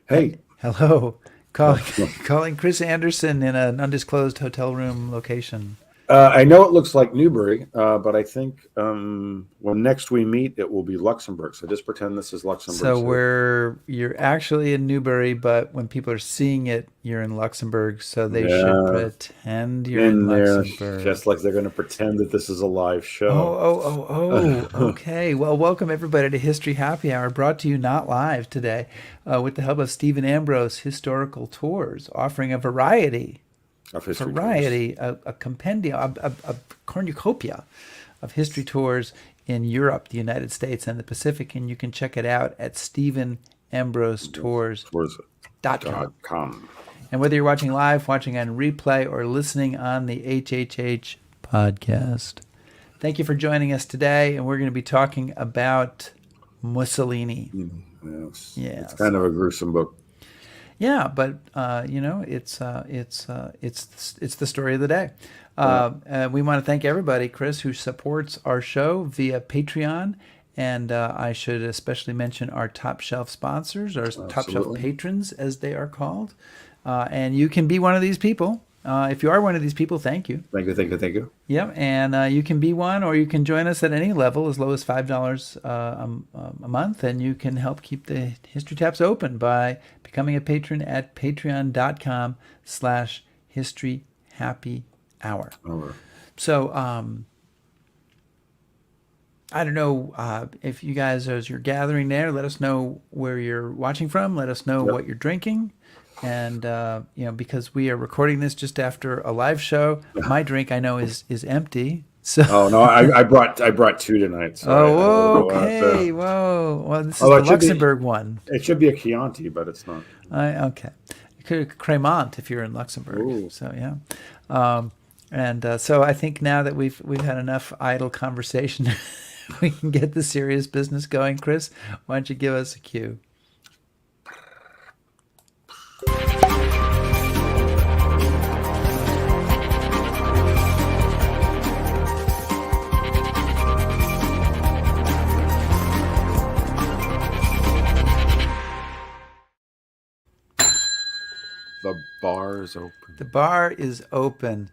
Hey, Hello. Calling, uh, calling Chris Anderson in an undisclosed hotel room location. I know it looks like Newbury, but I think when next we meet, it will be Luxembourg. So just pretend this is Luxembourg So City. you're actually in Newbury, but when people are seeing it, you're in Luxembourg, so they should Yeah, pretend you're in in there, just Luxembourg. like they're going to pretend that this is a live Oh, show. oh, okay. Well, welcome everybody to History Happy Hour, brought to you not live today, with the help of Stephen Ambrose Historical Tours, offering a Of history tours. a compendium, a cornucopia of history tours in Europe, the United States, and the Pacific. And you can check it out at StephenAmbroseTours.com. Tours.com. And whether you're watching live, watching on replay, or listening on the HHH podcast, thank you for joining us today. And we're going to be talking about Mussolini. Yes, it's Yes. kind of a gruesome book. Yeah, but it's the story of the day. Yeah, We want to thank everybody, Chris, who supports our show via Patreon, and I should especially mention our top shelf sponsors, our top shelf absolutely. patrons, as they are called. And you can be one of these people. If you are one of these people, thank you. Thank you, thank you, thank you. Yep, and you can be one, or you can join us at any level, as low as $5 a month, and you can help keep the History Taps open by becoming a patron at patreon.com/History Happy Hour. Over. So I don't know if you guys, as you're gathering there, let us know where you're watching from. Let us know Yep. what you're drinking. And because we are recording this just after a live show, my drink I know is empty. So, Oh no, I brought two tonight, so I oh, will have okay, to. whoa. Well, this is Although the Luxembourg one. it should be a Chianti, but it's not. Okay, you could Cremant if you're in Luxembourg. Ooh, So yeah, and so I think now that we've had enough idle conversation, we can get the serious business going. Chris, why don't you give us a cue? the bar is open. The bar is open.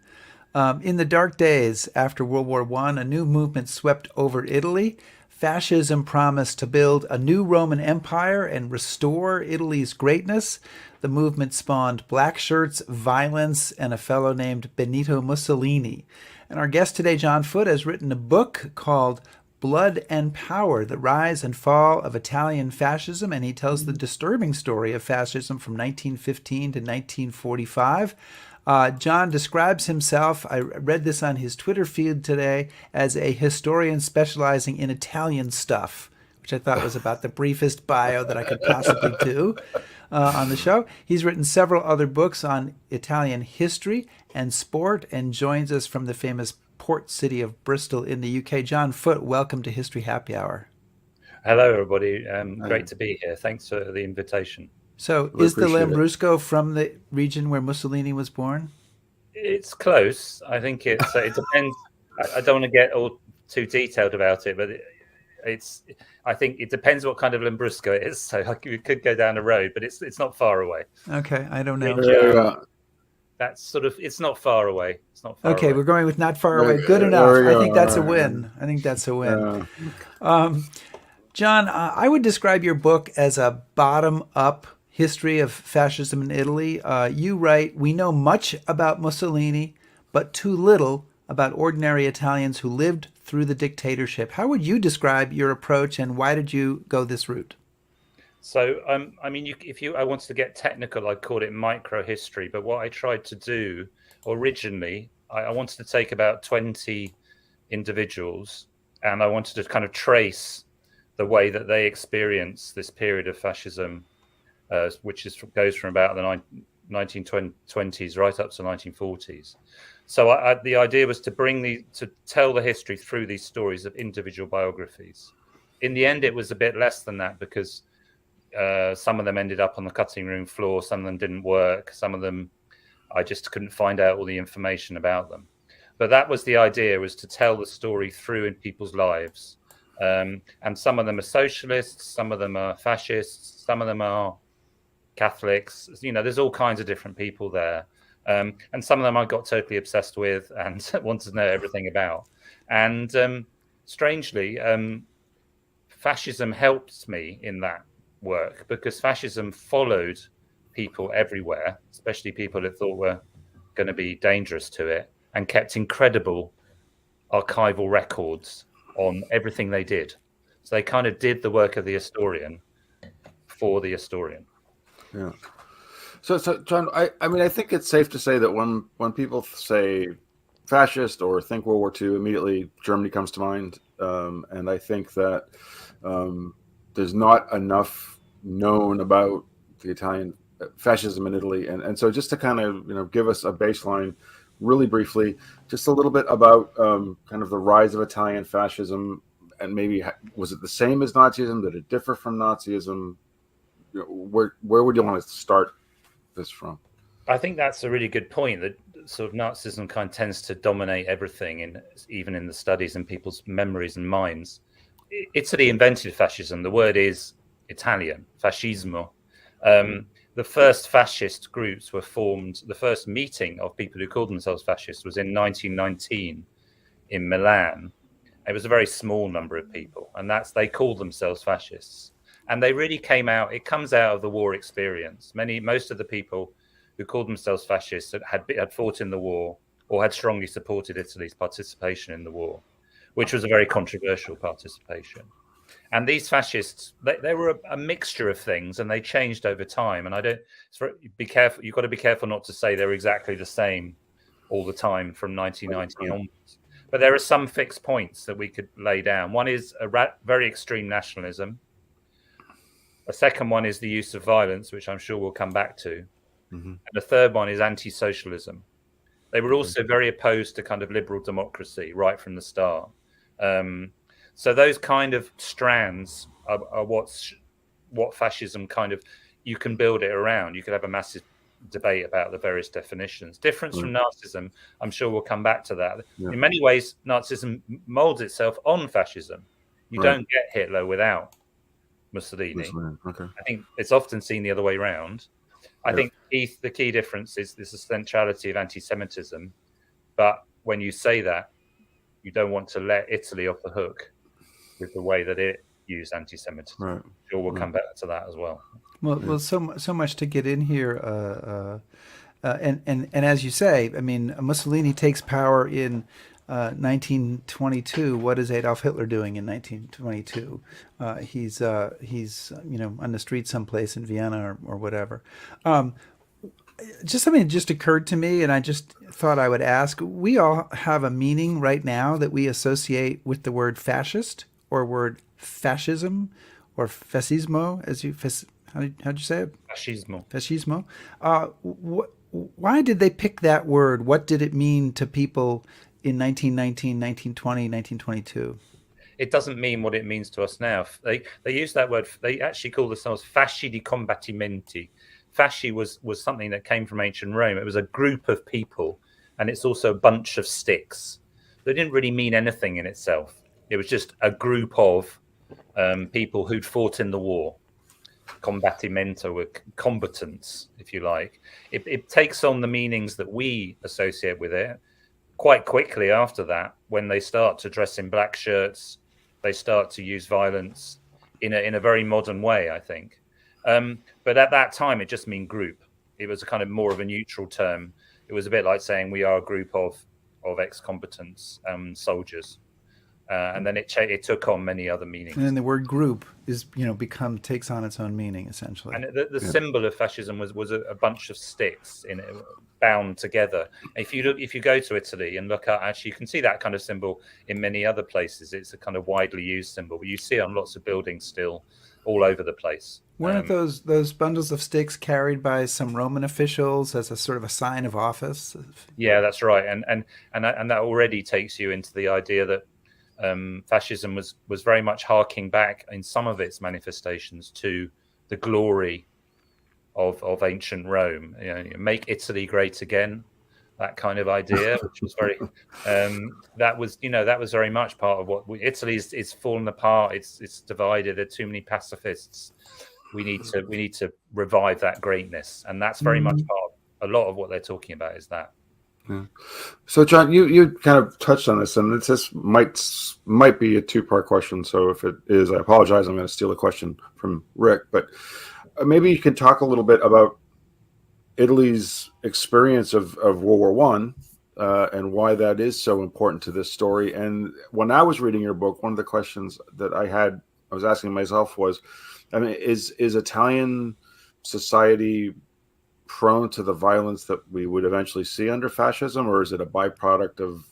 In the dark days after World War I, a new movement swept over Italy. Fascism promised to build a new Roman Empire and restore Italy's greatness. The movement spawned black shirts, violence, and a fellow named Benito Mussolini. And our guest today, John Foote, has written a book called Blood and Power, The Rise and Fall of Italian Fascism, and he tells the disturbing story of fascism from 1915 to 1945. John describes himself, I read this on his Twitter feed today, as a historian specializing in Italian stuff, which I thought was about the briefest bio that I could possibly do on the show. He's written several other books on Italian history and sport and joins us from the famous port city of Bristol in the UK. John Foote, welcome to History Happy Hour. Hello, everybody. I, Great to be here. Thanks for the invitation. So, we is the appreciate it. Lambrusco from the region where Mussolini was born? It's close. I think it depends. I don't want to get all too detailed about it, but it's. I think it depends what kind of Lambrusco it is. So we could go down the road, but it's not far away. Okay, I don't know. Which that's sort of it's not far away. It's not far Okay, away. we're going with not far away. Good There enough. we I go. think that's a All right. win. I think that's a win. Uh, John, I would describe your book as a bottom up history of fascism in Italy. You write, we know much about Mussolini, but too little about ordinary Italians who lived through the dictatorship. How would you describe your approach and why did you go this route? So, I mean, I wanted to get technical, I'd call it micro history. But what I tried to do originally, I wanted to take about 20 individuals, and I wanted to kind of trace the way that they experience this period of fascism, which goes from about the 1920s right up to the 1940s. So, the idea was to tell the history through these stories of individual biographies. In the end, it was a bit less than that because some of them ended up on the cutting room floor. Some of them didn't work. Some of them, I just couldn't find out all the information about them. But that was the idea, was to tell the story through in people's lives. And some of them are socialists. Some of them are fascists. Some of them are Catholics. There's all kinds of different people there. And some of them I got totally obsessed with and wanted to know everything about. And strangely, fascism helped me in that work, because fascism followed people everywhere, especially people that thought were going to be dangerous to it, and kept incredible archival records on everything they did. So they kind of did the work of the historian for the historian. Yeah. So John, I think it's safe to say that when people say fascist or think World War II, immediately Germany comes to mind, and I think that there's not enough known about the Italian fascism in Italy, and so just to kind of give us a baseline, really briefly, just a little bit about kind of the rise of Italian fascism, and maybe was it the same as Nazism? Did it differ from Nazism? Where would you want to start this from? I think that's a really good point, that sort of Nazism kind of tends to dominate everything, even in the studies and people's memories and minds. Italy invented fascism. The word is Italian, fascismo. The first fascist groups were formed. The first meeting of people who called themselves fascists was in 1919 in Milan. It was a very small number of people, and they called themselves fascists. And they really came out. It comes out of the war experience. Most of the people who called themselves fascists had fought in the war or had strongly supported Italy's participation in the war, which was a very controversial participation. And these fascists, they were a mixture of things, and they changed over time. And be careful. You've got to be careful not to say they're exactly the same all the time from 1919 onwards. But there are some fixed points that we could lay down. One is a very extreme nationalism. A second one is the use of violence, which I'm sure we'll come back to. Mm-hmm. And the third one is anti-socialism. They were also very opposed to kind of liberal democracy right from the start. So those kind of strands are what fascism kind of, you can build it around. You could have a massive debate about the various definitions. Difference from Nazism, I'm sure we'll come back to that. Yeah. In many ways, Nazism molds itself on fascism. You don't get Hitler without Mussolini. Okay. I think it's often seen the other way around. I think the key difference is this centrality of anti-Semitism. But when you say that, you don't want to let Italy off the hook with the way that it used anti-Semitism. Right. Sure, we'll come back to that as well. Well, so much to get in here, and as you say, I mean, Mussolini takes power in 1922. What is Adolf Hitler doing in 1922? He's on the street someplace in Vienna or whatever. Just something that just occurred to me, and I just thought I would ask. We all have a meaning right now that we associate with the word fascist or word fascism or fascismo, as you how'd you say it? Fascismo. Fascismo. Why did they pick that word? What did it mean to people in 1919, 1920, 1922? It doesn't mean what it means to us now. They use that word. They actually call themselves fasci di combattimenti. Fasci was something that came from ancient Rome. It was a group of people, and it's also a bunch of sticks. They didn't really mean anything in itself. It was just a group of people who'd fought in the war. Combattimento were combatants, if you like. It takes on the meanings that we associate with it quite quickly after that. When they start to dress in black shirts, they start to use violence in a very modern way, I think. But at that time, it just meant group. It was a kind of more of a neutral term. It was a bit like saying we are a group of ex-combatants, soldiers. And then it took on many other meanings. And then the word group takes on its own meaning, essentially. And the symbol of fascism was a bunch of sticks bound together. If you go to Italy and look at, actually, you can see that kind of symbol in many other places. It's a kind of widely used symbol. You see it on lots of buildings still, all over the place. Weren't those bundles of sticks carried by some Roman officials as a sort of a sign of office? Yeah, that's right. And that already takes you into the idea that fascism was very much harking back in some of its manifestations to the glory of ancient Rome. Make Italy great again, that kind of idea, which was very that was very much part of what Italy is falling apart. It's divided. There are too many pacifists. we need to revive that greatness, and that's very much part of a lot of what they're talking about is that. Yeah. So, John, you kind of touched on this, and this might be a two-part question. So, if it is, I apologize. I'm going to steal a question from Rick, but maybe you can talk a little bit about Italy's experience of World War One and why that is so important to this story. And when I was reading your book, one of the questions that I was asking myself was, I mean, is Italian society prone to the violence that we would eventually see under fascism, or is it a byproduct of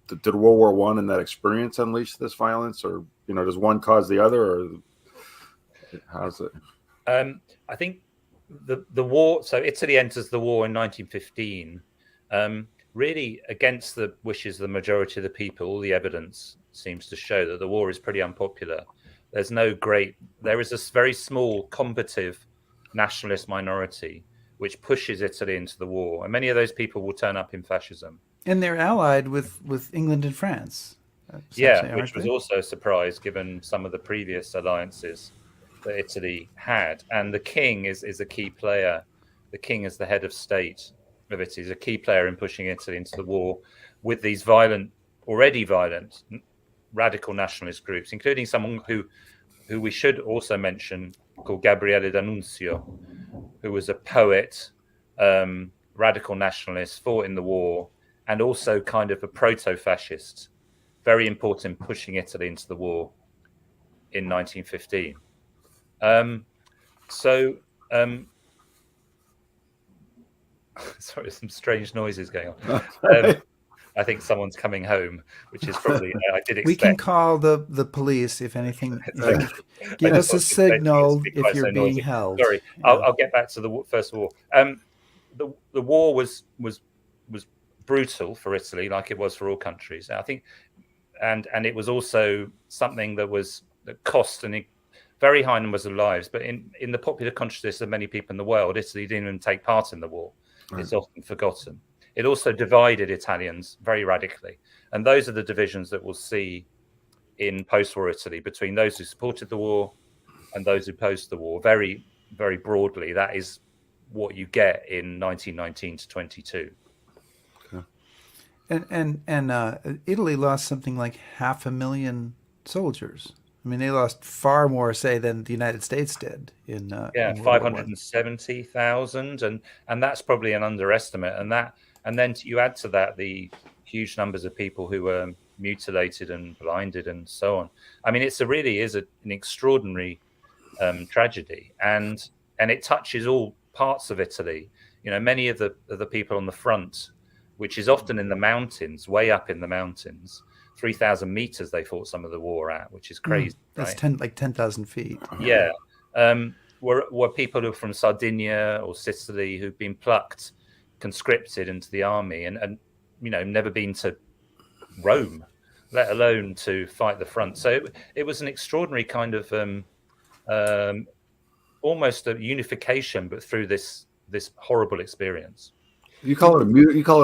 did World War One and that experience unleash this violence, or does one cause the other, or how's it? I think the war. So Italy enters the war in 1915, really against the wishes of the majority of the people. All the evidence seems to show that the war is pretty unpopular. There is a very small combative nationalist minority which pushes Italy into the war, and many of those people will turn up in fascism. And they're allied with England and France. Which was also a surprise given some of the previous alliances that Italy had. And the king is a key player. The king is the head of state of Italy, is a key player in pushing Italy into the war with these already violent radical nationalist groups, including someone who we should also mention called Gabriele D'Annunzio, who was a poet, radical nationalist, fought in the war, and also kind of a proto-fascist, very important in pushing Italy into the war in 1915. Sorry, some strange noises going on. I think someone's coming home, which is probably I did expect. We can call the police if anything. Give us a signal if you're being held. Sorry, yeah. I'll get back to the First War. The war was brutal for Italy, like it was for all countries. I think, and it was also something that cost a very high numbers of lives. But in the popular consciousness of many people in the world, Italy didn't even take part in the war. Right. It's often forgotten. It also divided Italians very radically. And those are the divisions that we'll see in post-war Italy between those who supported the war and those who opposed the war. Very, very broadly, that is what you get in 1919 to 22. Okay. And Italy lost something like 500,000 soldiers. I mean, they lost far more, say, than the United States did in 570,000, and that's probably an underestimate. And then you add to that the huge numbers of people who were mutilated and blinded and so on. I mean, it really is an extraordinary tragedy, and it touches all parts of Italy. Many of the people on the front, which is often in the mountains, way up in the mountains. 3,000 meters they fought some of the war at, which is crazy. That's right? 10,000 feet. Yeah. Were people who are from Sardinia or Sicily who've been plucked, conscripted into the army and never been to Rome, let alone to fight the front. So it was an extraordinary kind of almost a unification, but through this horrible experience. You call it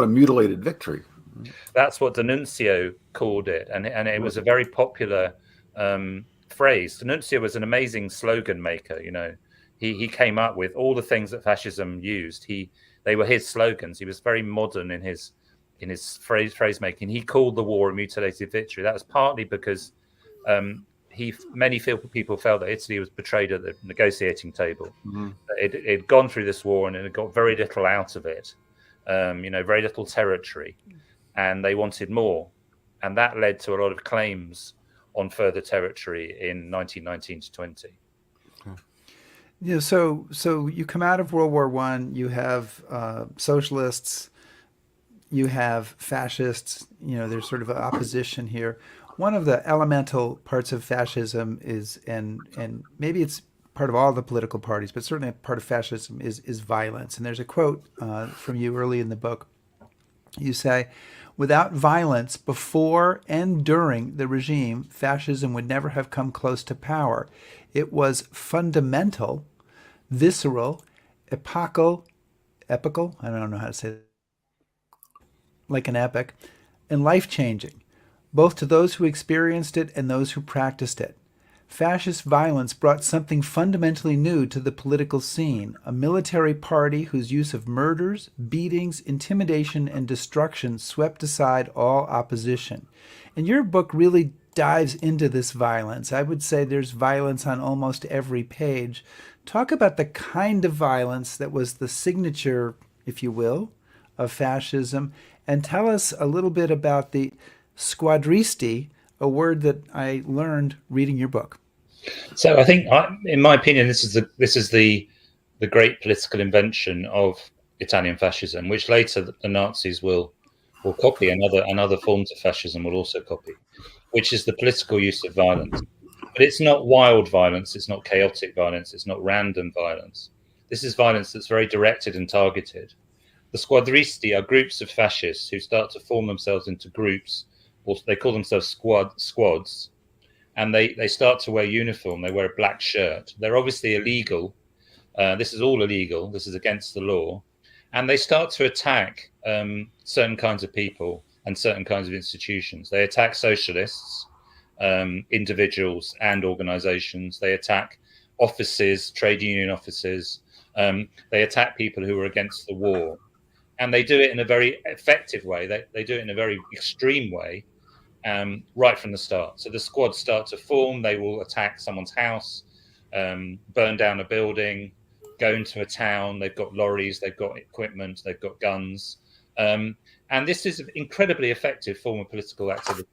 a mutilated victory. That's what D'Annunzio called it, and it was a very popular phrase. D'Annunzio was an amazing slogan maker. He came up with all the things that fascism used. They were his slogans. He was very modern in his phrase making. He called the war a mutilated victory. That was partly because many people felt that Italy was betrayed at the negotiating table. Mm-hmm. It had gone through this war and it had got very little out of it. Very little territory. And they wanted more, and that led to a lot of claims on further territory in 1919 to 20. Yeah, so you come out of World War One. You have socialists, you have fascists. There's sort of an opposition here. One of the elemental parts of fascism is, and maybe it's part of all the political parties, but certainly a part of fascism is violence. And there's a quote from you early in the book. You say, "Without violence before and during the regime, fascism would never have come close to power. It was fundamental, visceral, epochal, I don't know how to say it, like an epic, and life-changing, both to those who experienced it and those who practiced it. Fascist violence brought something fundamentally new to the political scene, a military party whose use of murders, beatings, intimidation, and destruction swept aside all opposition. And your book really dives into this violence. I would say there's violence on almost every page. Talk about the kind of violence that was the signature, if you will, of fascism, and tell us a little bit about the squadristi, a word that I learned reading your book. So I think, in my opinion, this is the great political invention of Italian fascism, which later the Nazis will copy, and other forms of fascism will also copy, which is the political use of violence. But it's not wild violence, it's not chaotic violence, it's not random violence. This is violence that's very directed and targeted. The squadristi are groups of fascists who start to form themselves into groups, or they call themselves squads, and they start to wear uniform. They wear a black shirt. They're obviously illegal. This is all illegal. This is against the law. And they start to attack certain kinds of people and certain kinds of institutions. They attack socialists, individuals and organizations. They attack offices, trade union offices. They attack people who are against the war. And they do it in a very effective way. They do it in a very extreme way, right from the start. So the squads start to form. They will attack someone's house, burn down a building, go into a town. They've got lorries, they've got equipment, they've got guns. And this is an incredibly effective form of political activity.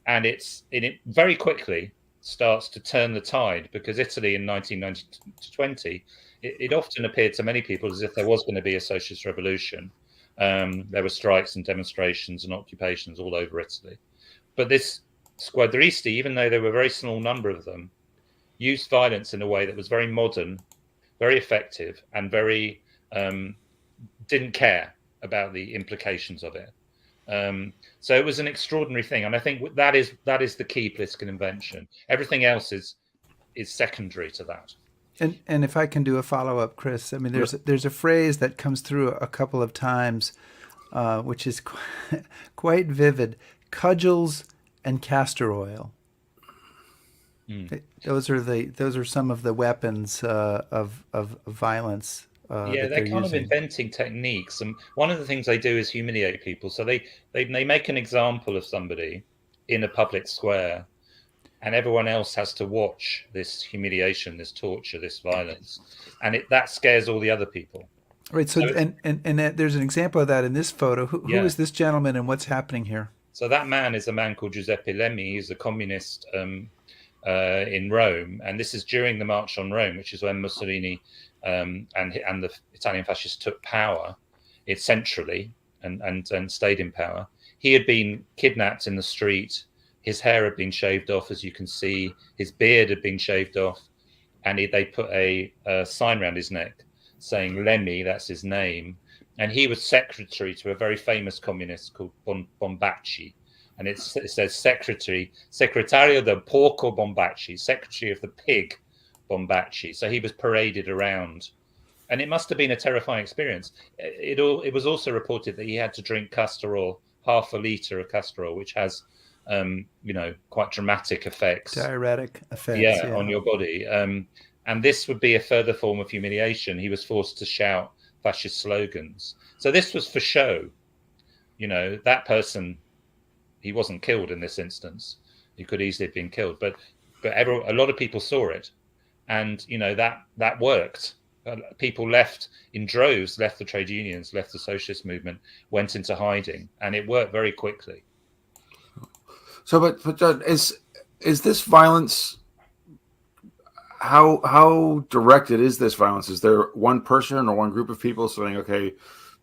And it very quickly starts to turn the tide, because Italy in 1920, it often appeared to many people as if there was going to be a socialist revolution. There were strikes and demonstrations and occupations all over Italy. But this squadristi, even though there were a very small number of them, used violence in a way that was very modern, very effective, and very didn't care about the implications of it. So it was an extraordinary thing, and I think that is the key political invention. Everything else is secondary to that. And if I can do a follow-up, Chris, I mean, there's a phrase that comes through a couple of times, which is quite vivid: cudgels and castor oil. Mm. Those are some of the weapons of violence. Yeah, they're kind of inventing techniques, and one of the things they do is humiliate people. So they make an example of somebody in a public square, and everyone else has to watch this humiliation, this torture, this violence, and that scares all the other people. Right. So and there's an example of that in this photo. Who is this gentleman, and what's happening here? So that man is a man called Giuseppe Lemmi. He's a communist in Rome, and this is during the March on Rome, which is when Mussolini and the Italian fascists took power, centrally, and stayed in power. He had been kidnapped in the street. His hair had been shaved off, as you can see. His beard had been shaved off, and they put a sign around his neck saying Lemmi, that's his name. And he was secretary to a very famous communist called Bombacci. And it says Segretario del Porco Bombacci, secretary of the pig Bombacci. So he was paraded around. And it must have been a terrifying experience. It was also reported that he had to drink castor oil, half a litre of castor oil, which has quite dramatic effects. Diuretic effects. On your body. And this would be a further form of humiliation. He was forced to shout fascist slogans. So this was for show. That person, he wasn't killed in this instance. He could easily have been killed. But a lot of people saw it. And, that worked. People left in droves, left the trade unions, left the socialist movement, went into hiding. And it worked very quickly. So, but John, is this violence? How directed is this violence? Is there one person or one group of people saying, "Okay,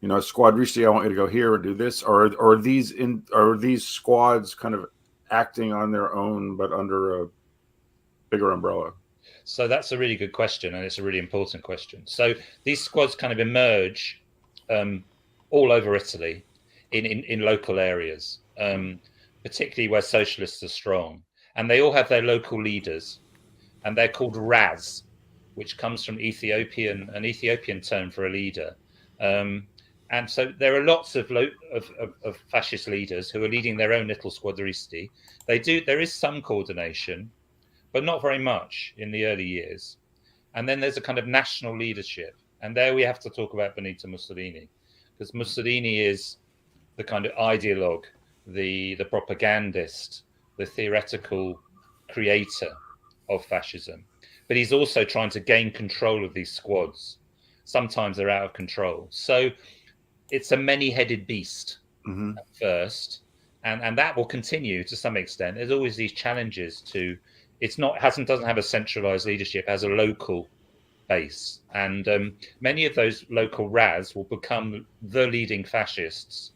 squadristi, I want you to go here and do this," or are these squads kind of acting on their own but under a bigger umbrella? So that's a really good question, and it's a really important question. So these squads kind of emerge all over Italy, in local areas. Particularly where socialists are strong, and they all have their local leaders, and they're called Raz, which comes from an Ethiopian term for a leader. And so there are lots of fascist leaders who are leading their own little squadristi. There is some coordination, but not very much in the early years. And then there's a kind of national leadership. And there we have to talk about Benito Mussolini, because Mussolini is the kind of ideologue, the propagandist, the theoretical creator of fascism. But he's also trying to gain control of these squads. Sometimes they're out of control. So it's a many-headed beast at first. And that will continue to some extent. There's always these challenges to, doesn't have a centralized leadership, it has a local base. And many of those local RAS will become the leading fascists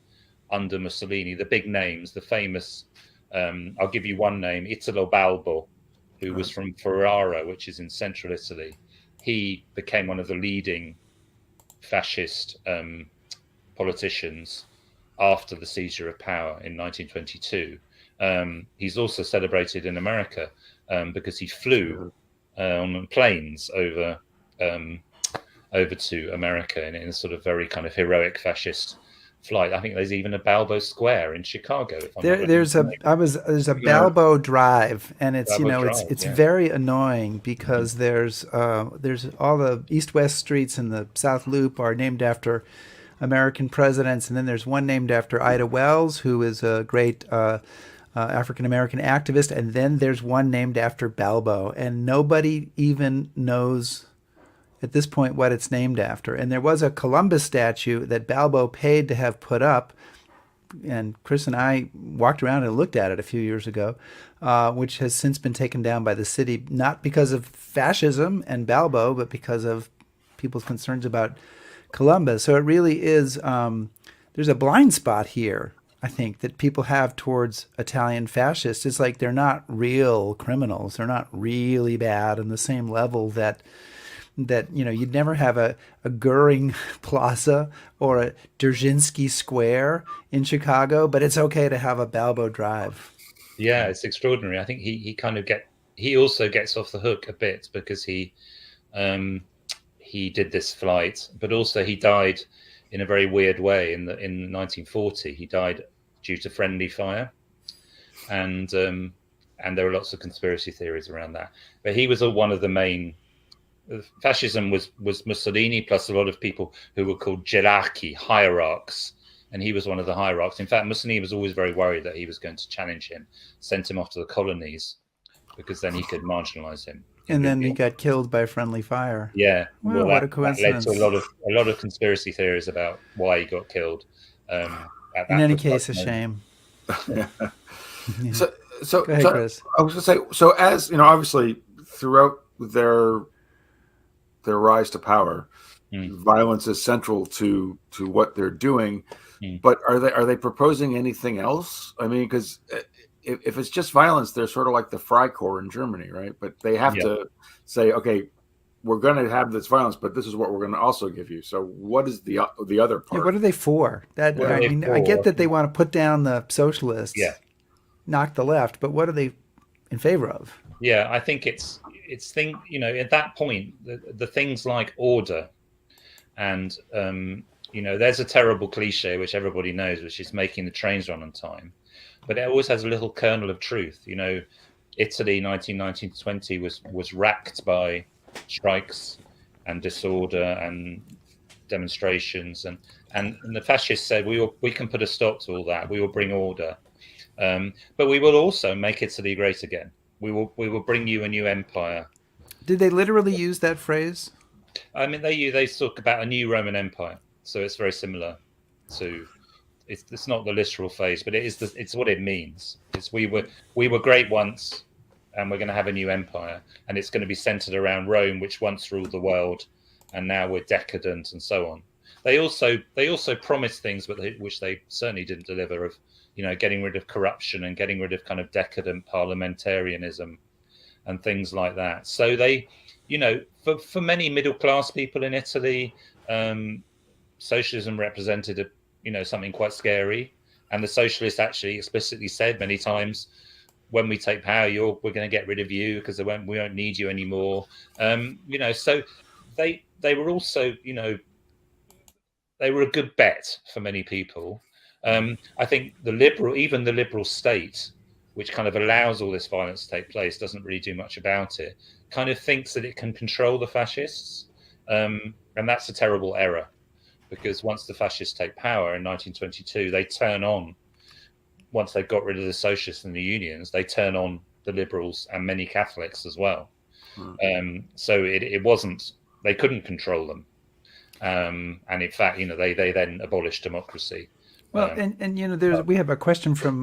under Mussolini, the big names, the famous, I'll give you one name, Italo Balbo, who was from Ferrara, which is in central Italy. He became one of the leading fascist politicians after the seizure of power in 1922. He's also celebrated in America because he flew on planes over to America in a sort of very kind of heroic fascist flight. I think there's even a Balbo Square in Chicago. There's a Balbo Drive, and it's it's very annoying because there's all the east-west streets in the South Loop are named after American presidents, and then there's one named after Ida Wells, who is a great African-American activist, and then there's one named after Balbo, and nobody even knows at this point what it's named after. And there was a Columbus statue that Balbo paid to have put up, and Chris and I walked around and looked at it a few years ago, which has since been taken down by the city, not because of fascism and Balbo, but because of people's concerns about Columbus. So it really is, there's a blind spot here, I think, that people have towards Italian fascists. It's like they're not real criminals. They're not really bad on the same level that you'd never have a Goering Plaza or a Dzerzhinsky Square in Chicago, but it's okay to have a Balbo Drive. Yeah, it's extraordinary. I think he also gets off the hook a bit because he did this flight, but also he died in a very weird way in 1940. He died due to friendly fire, and there are lots of conspiracy theories around that. But he was one of the main. Fascism was Mussolini plus a lot of people who were called gerarchi, hierarchs, and he was one of the hierarchs. In fact, Mussolini was always very worried that he was going to challenge him, sent him off to the colonies, because then he could marginalize him. And then he got killed by friendly fire. Yeah, well, what a coincidence! That led to a lot of conspiracy theories about why he got killed. In any case, a shame. Yeah. Yeah. So, go ahead, Chris. I was going to say, so as you know, obviously throughout their rise to power, violence is central to what they're doing. But are they proposing anything else? I mean, because if it's just violence, they're sort of like the Freikorps in Germany, right? But they have to say, okay, we're going to have this violence, but this is what we're going to also give you. So what is the other part? Yeah, what are they for? I get that they want to put down the socialists, knock the left, but what are they in favor of? Yeah, I think it's at that point, the things like order and, there's a terrible cliche, which everybody knows, which is making the trains run on time. But it always has a little kernel of truth. Italy, 1919-20 was racked by strikes and disorder and demonstrations. And the fascists said, we can put a stop to all that. We will bring order. But we will also make Italy great again. We will bring you a new empire. Did they literally use that phrase? I mean, they talk about a new Roman Empire, so it's very similar to. It's not the literal phrase, but it's what it means. It's we were great once, and we're going to have a new empire, and it's going to be centered around Rome, which once ruled the world, and now we're decadent and so on. They also promised things, which they certainly didn't deliver. Of getting rid of corruption and getting rid of kind of decadent parliamentarianism and things like that. So they, for many middle class people in Italy, socialism represented something quite scary. And the socialists actually explicitly said many times, when we take power, we're going to get rid of you because we won't need you anymore. So they were also, they were a good bet for many people. I think even the liberal state which kind of allows all this violence to take place, doesn't really do much about it, kind of thinks that it can control the fascists. And that's a terrible error, because once the fascists take power in 1922, they turn on, once they've got rid of the socialists and the unions, they turn on the liberals and many Catholics as well. So it wasn't, they couldn't control them. And in fact, they then abolished democracy. Well, and we have a question from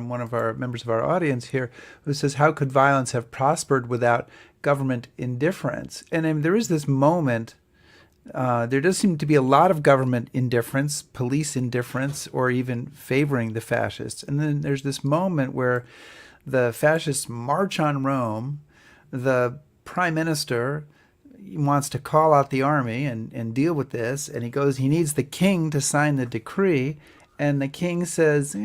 one of our members of our audience here who says, "How could violence have prospered without government indifference?" And I mean, there is this moment. There does seem to be a lot of government indifference, police indifference, or even favoring the fascists. And then there's this moment where the fascists march on Rome. The prime minister wants to call out the army and deal with this, and he needs the king to sign the decree. And the king says, I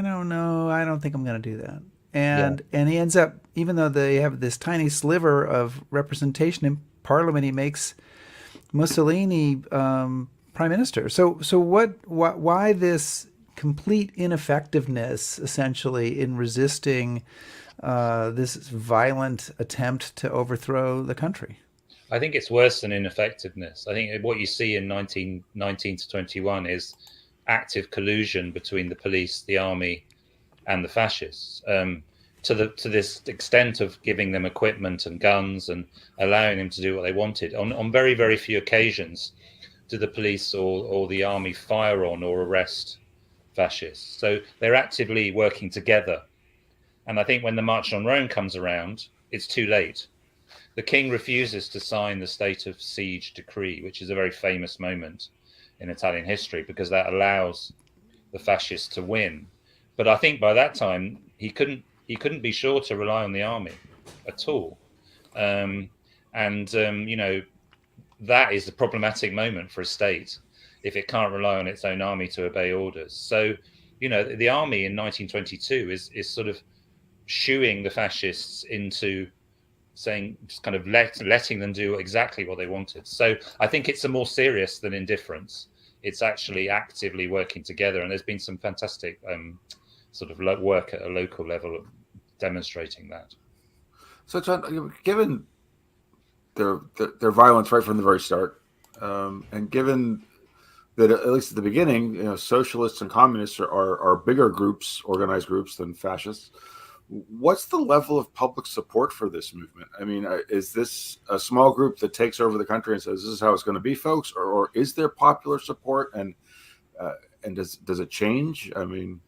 don't know. I don't think I'm going to do that. And he ends up, even though they have this tiny sliver of representation in parliament, he makes Mussolini prime minister. So why this complete ineffectiveness, essentially, in resisting this violent attempt to overthrow the country? I think it's worse than ineffectiveness. I think what you see in 1919 to 21 is active collusion between the police, the army, and the fascists, to this extent of giving them equipment and guns and allowing them to do what they wanted. On very, very few occasions do the police or the army fire on or arrest fascists. So they're actively working together. And I think when the March on Rome comes around, it's too late. The king refuses to sign the state of siege decree, which is a very famous moment in Italian history, because that allows the fascists to win. But I think by that time he couldn't be sure to rely on the army at all, that is a problematic moment for a state if it can't rely on its own army to obey orders. So the army in 1922 is sort of shooing the fascists into saying, just kind of letting them do exactly what they wanted. So I think it's a more serious than indifference. It's actually actively working together, and there's been some fantastic sort of work at a local level demonstrating that. So, John, given their violence right from the very start, and given that at least at the beginning, socialists and communists are bigger groups, organized groups, than fascists, what's the level of public support for this movement? I mean, is this a small group that takes over the country and says, "This is how it's going to be, folks," or is there popular support, and does it change? I mean,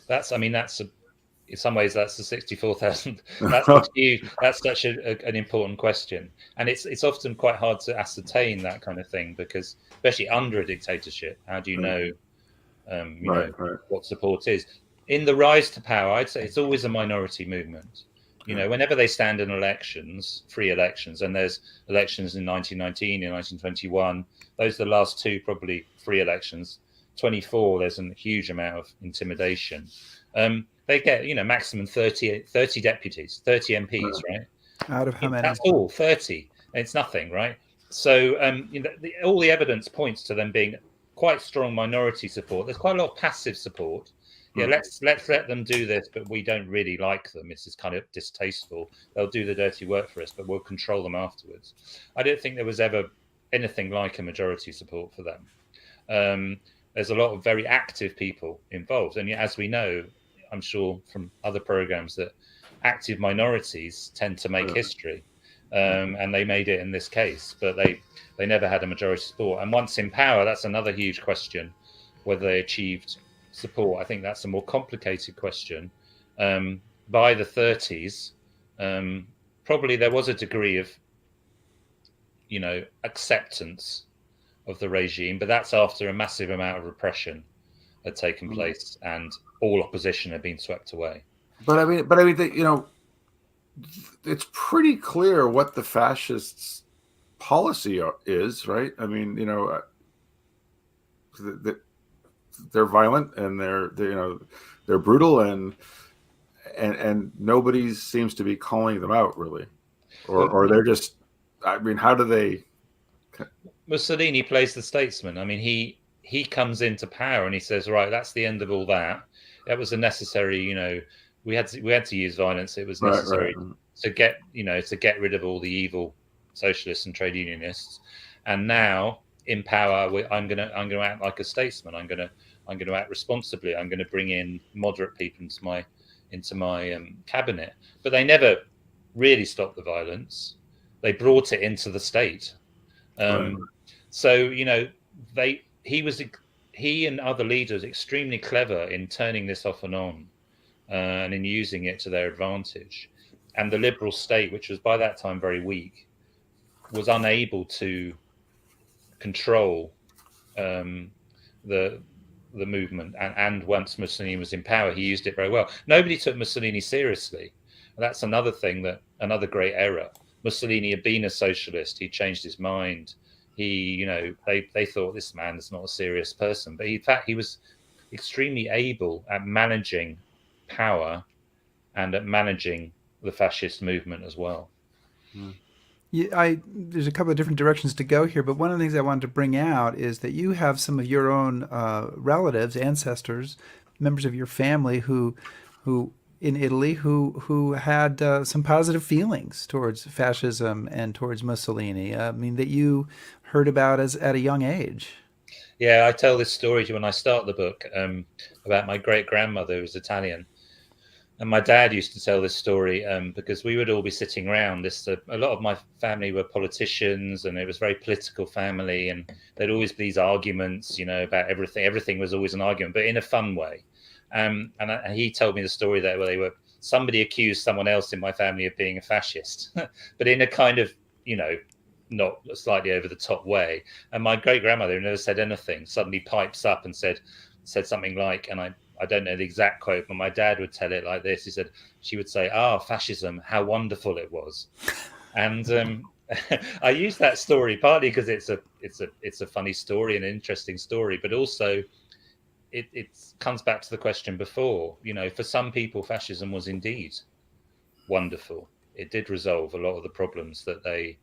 that's in some ways that's the 64,000. That's such an important question, and it's often quite hard to ascertain that kind of thing, because especially under a dictatorship, how do you know, what support is? In the rise to power, I'd say it's always a minority movement. Whenever they stand in elections, free elections, and there's elections in 1919 and 1921, those are the last two probably free elections. 24, there's a huge amount of intimidation. They get, maximum 30 deputies, 30 MPs, right? Out of how many? That's all, 30. It's nothing, right? So all the evidence points to them being quite strong minority support. There's quite a lot of passive support. Yeah, let's let them do this, but we don't really like them. This is kind of distasteful. They'll do the dirty work for us, but we'll control them afterwards. I don't think there was ever anything like a majority support for them. There's a lot of very active people involved. And as we know, I'm sure from other programs, that active minorities tend to make history. And they made it in this case, but they never had a majority support. And once in power, that's another huge question, whether they achieved support. I think that's a more complicated question. By the 30s, probably there was a degree of, acceptance of the regime, but that's after a massive amount of repression had taken place and all opposition had been swept away. But I mean, it's pretty clear what the fascists' policy is, right? I mean, they're violent and they're brutal, and nobody seems to be calling them out, really, or they're just. I mean, how do they? Mussolini plays the statesman. I mean, he comes into power and he says, right, that's the end of all that. that was a necessary, we had to use violence. It was Right, necessary right. to get rid of all the evil socialists and trade unionists. And now in power, I'm going to act like a statesman. I'm going to act responsibly. I'm going to bring in moderate people into my cabinet. But they never really stopped the violence. They brought it into the state. Right. So he and other leaders extremely clever in turning this off and on, and in using it to their advantage. And the liberal state, which was by that time very weak, was unable to control the movement. And once Mussolini was in power, he used it very well. Nobody took Mussolini seriously. And that's another thing, another great error. Mussolini had been a socialist. He changed his mind. They thought this man is not a serious person, but in fact he was extremely able at managing power and at managing the fascist movement as well. Yeah, there's a couple of different directions to go here, but one of the things I wanted to bring out is that you have some of your own relatives, ancestors, members of your family who in Italy who had some positive feelings towards fascism and towards Mussolini. I mean, that you heard about at a young age. Yeah, I tell this story when I start the book about my great grandmother who was Italian. And my dad used to tell this story because we would all be sitting around. A lot of my family were politicians, and it was a very political family. And there'd always be these arguments, about everything. Everything was always an argument, but in a fun way. And he told me the story there where somebody accused someone else in my family of being a fascist, but in a kind of, not slightly over the top way. And my great grandmother, who never said anything, suddenly pipes up and said something like, and I don't know the exact quote, but my dad would tell it like this. She would say, fascism, how wonderful it was. And I use that story partly because it's a funny story and an interesting story, but also it comes back to the question before. For some people, fascism was indeed wonderful. It did resolve a lot of the problems that they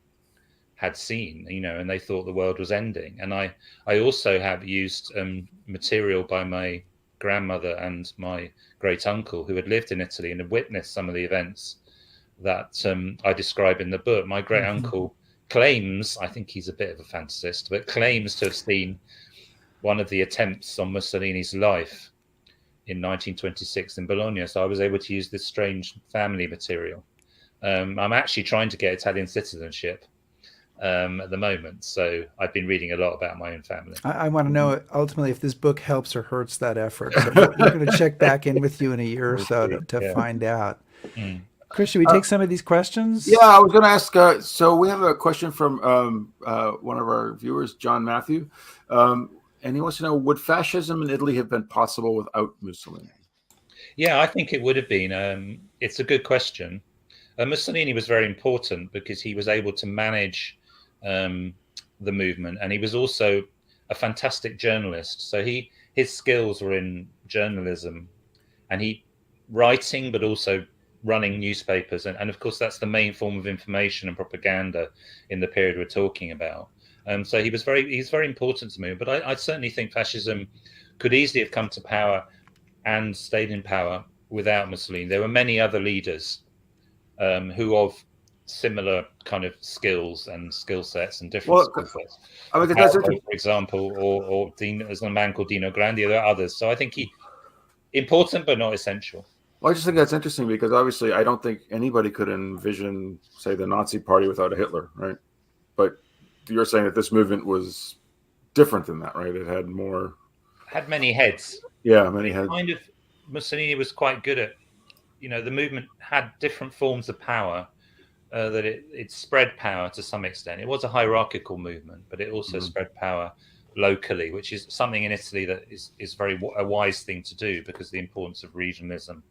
had seen, and they thought the world was ending. And I also have used material by my grandmother and my great uncle who had lived in Italy and had witnessed some of the events that I describe in the book. My great uncle claims, I think he's a bit of a fantasist, but claims to have seen one of the attempts on Mussolini's life in 1926 in Bologna. So I was able to use this strange family material. I'm actually trying to get Italian citizenship at the moment. So I've been reading a lot about my own family. I want to know ultimately if this book helps or hurts that effort. So we're going to check back in with you in a year or so to find out. Chris, should we take some of these questions? Yeah, I was going to ask. So we have a question from one of our viewers, John Matthew. And he wants to know, would fascism in Italy have been possible without Mussolini? Yeah, I think it would have been. It's a good question. Mussolini was very important because he was able to manage the movement, and he was also a fantastic journalist. So his skills were in journalism, and writing, but also running newspapers, and of course that's the main form of information and propaganda in the period we're talking about. So he's very important to me. But I certainly think fascism could easily have come to power and stayed in power without Mussolini. There were many other leaders who of similar kind of skills and skill sets and different skill sets. For example, or there's a man called Dino Grandi. There are others. So I think important but not essential. Well, I just think that's interesting because obviously I don't think anybody could envision, say, the Nazi Party without a Hitler, right? But you're saying that this movement was different than that, right? It had many heads. Yeah, many heads. Mussolini was quite good at, the movement had different forms of power, that it spread power to some extent. It was a hierarchical movement, but it also spread power locally, which is something in Italy that is very a wise thing to do because of the importance of regionalism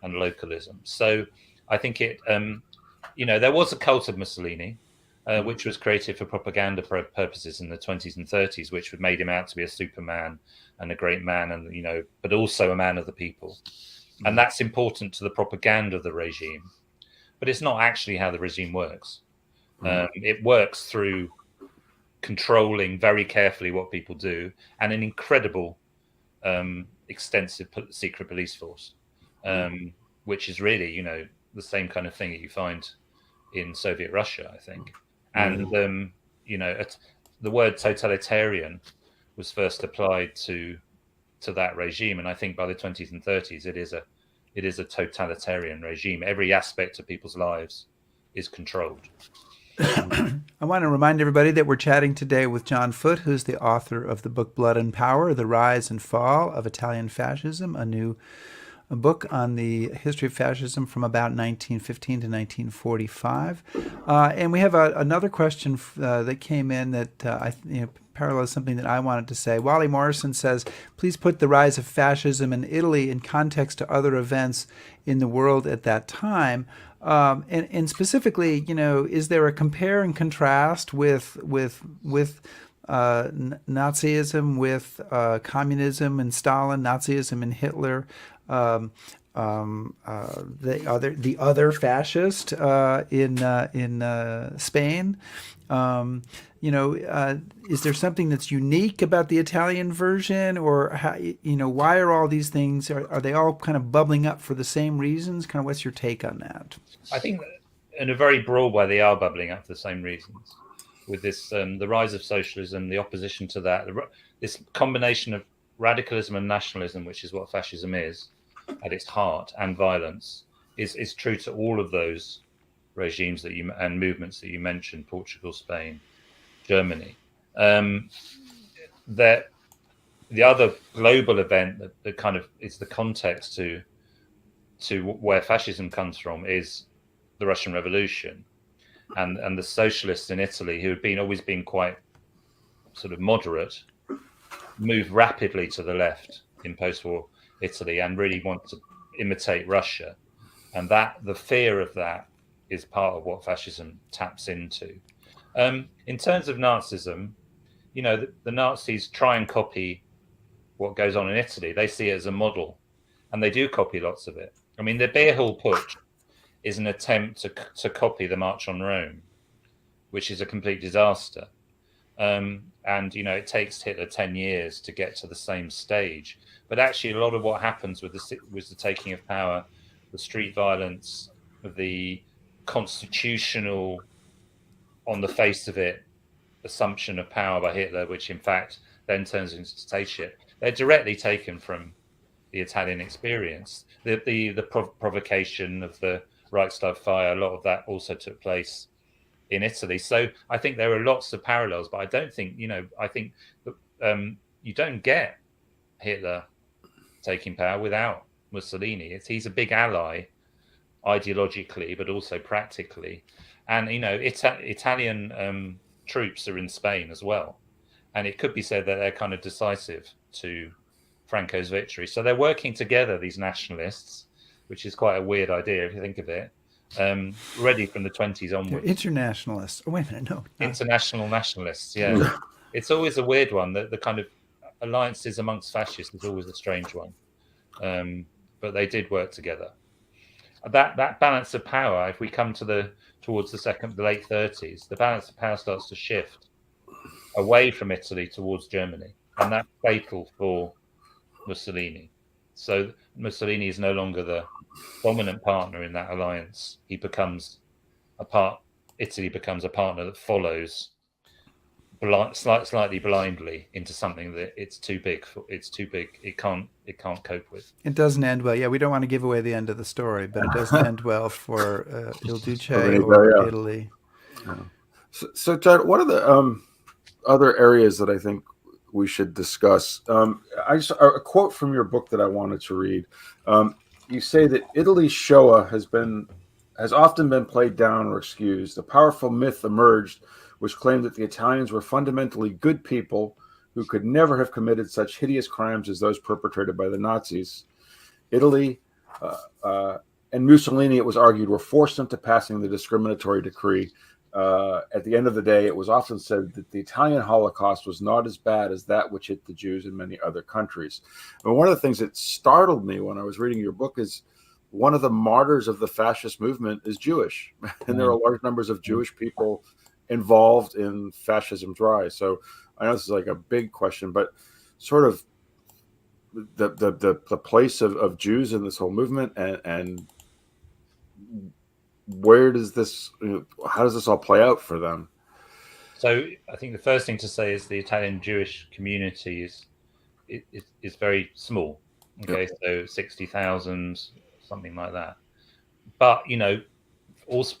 and localism. So I think there was a cult of Mussolini, which was created for propaganda purposes in the 20s and 30s, which would made him out to be a superman and a great man, and but also a man of the people. And that's important to the propaganda of the regime. But it's not actually how the regime works. It works through controlling very carefully what people do, and an incredible extensive secret police force, which is really, you know, the same kind of thing that you find in Soviet Russia, I think. And you know, the word totalitarian was first applied to that regime, and I think by the 20s and 30s, it is a totalitarian regime. Every aspect of people's lives is controlled. I want to remind everybody that we're chatting today with John Foote, who's the author of the book Blood and Power, The Rise and Fall of Italian Fascism, a book on the history of fascism from about 1915 to 1945. And we have another question that came in that parallels something that I wanted to say. Wally Morrison says, please put the rise of fascism in Italy in context to other events in the world at that time. And specifically, you know, is there a compare and contrast with Nazism, with communism and Stalin, Nazism and Hitler, the other fascist in Spain? You know, is there something that's unique about the Italian version, or how, you know, why are all these things? Are they all kind of bubbling up for the same reasons? Kind of, what's your take on that? I think, in a very broad way, they are bubbling up for the same reasons. With this, the rise of socialism, the opposition to that, this combination of radicalism and nationalism, which is what fascism is at its heart, and violence, is true to all of those regimes and movements that you mentioned: Portugal, Spain, Germany. That the other global event that kind of is the context to where fascism comes from is the Russian Revolution, and the socialists in Italy, who had always been quite sort of moderate, moved rapidly to the left in post-war Italy and really want to imitate Russia, and that the fear of that is part of what fascism taps into. In terms of Nazism, you know, the Nazis try and copy what goes on in Italy. They see it as a model, and they do copy lots of it. I mean, the Beer Hall Putsch is an attempt to copy the March on Rome, which is a complete disaster. And, you know, it takes Hitler 10 years to get to the same stage. But actually, a lot of what happens was the taking of power, the street violence, the constitutional, on the face of it, assumption of power by Hitler, which in fact then turns into dictatorship. They're directly taken from the Italian experience. The provocation of the Reichstag fire, a lot of that also took place in Italy. So I think there are lots of parallels, but I don't think, you know, I think that, you don't get Hitler taking power without Mussolini. He's a big ally ideologically, but also practically. And, you know, Italian troops are in Spain as well. And it could be said that they're kind of decisive to Franco's victory. So they're working together, these nationalists, which is quite a weird idea if you think of it, ready from the 20s onwards. They're internationalists. Oh, wait a minute, no. International nationalists, yeah. It's always a weird one. The kind of alliances amongst fascists is always a strange one. But they did work together. That balance of power, if we come to towards the late 30s, the balance of power starts to shift away from Italy towards Germany, and that's fatal for Mussolini. So Mussolini is no longer the dominant partner in that alliance. Italy becomes a partner that follows slightly blindly into something that it's too big. It can't cope with. It doesn't end well. Yeah, we don't want to give away the end of the story, but it doesn't end well for Il Duce or Italy. Yeah. So Ted, what are the other areas that I think we should discuss? A quote from your book that I wanted to read. You say that Italy's Shoah has often been played down or excused. A powerful myth emerged which claimed that the Italians were fundamentally good people who could never have committed such hideous crimes as those perpetrated by the Nazis. Italy and Mussolini, it was argued, were forced into passing the discriminatory decree. At the end of the day, it was often said that the Italian Holocaust was not as bad as that which hit the Jews in many other countries. But one of the things that startled me when I was reading your book is one of the martyrs of the fascist movement is Jewish. And there are large numbers of Jewish people involved in fascism's rise. So I know this is like a big question, but sort of the place of Jews in this whole movement, and where does this, how does this all play out for them? So I think the first thing to say is the Italian Jewish community is very small. Okay, Yep. so 60,000, something like that. But also,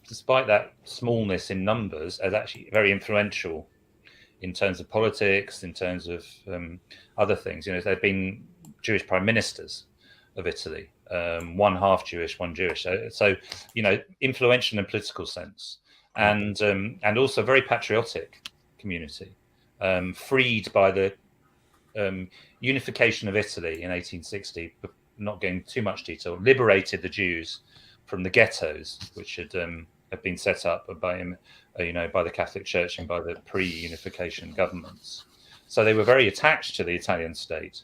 despite that smallness in numbers, is actually very influential in terms of politics, in terms of other things. There have been Jewish prime ministers of Italy, one half Jewish, one Jewish. So influential in a political sense, and also very patriotic community, freed by the unification of Italy in 1860. Not going too much detail, liberated the Jews from the ghettos, which had been set up by by the Catholic Church and by the pre-unification governments. So they were very attached to the Italian state,